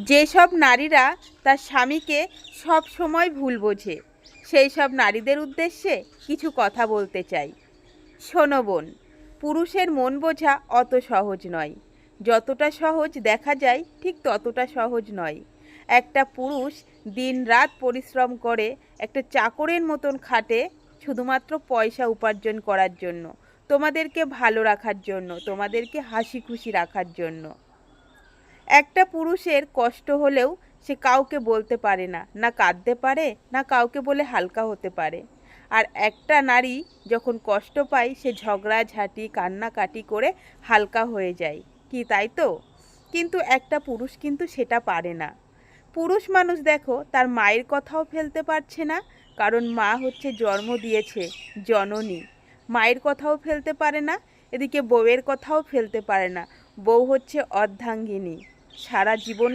যেসব নারীরা তার স্বামীকে সব সময় ভুল বোঝে, সেই সব নারীদের উদ্দেশ্যে কিছু কথা বলতে চাই। শোনো বোন, পুরুষের মন বোঝা অত সহজ নয়। যতটা সহজ দেখা যায় ঠিক ততটা সহজ নয়। একটা পুরুষ দিনরাত পরিশ্রম করে, একটা চাকরের মতন খাটে শুধুমাত্র পয়সা উপার্জন করার জন্য, তোমাদেরকে ভালো রাখার জন্য, তোমাদেরকে হাসি খুশি রাখার জন্য। একটা পুরুষের কষ্ট হলেও সে কাউকে বলতে পারে না, না কাঁদতে পারে, না কাউকে বলে হালকা হতে পারে। আর একটা নারী যখন কষ্ট পায় সে ঝগড়াঝাঁটি কান্নাকাটি করে হালকা হয়ে যায়, কি তাই তো? কিন্তু একটা পুরুষ কিন্তু সেটা পারে না। পুরুষ মানুষ দেখো তার মায়ের কথাও ফেলতে পারছে না, কারণ মা হচ্ছে জন্ম দিয়েছে, জননী। মায়ের কথাও ফেলতে পারে না, এদিকে বউয়ের কথাও ফেলতে পারে না। বউ হচ্ছে অর্ধাঙ্গিনী, সারা জীবনে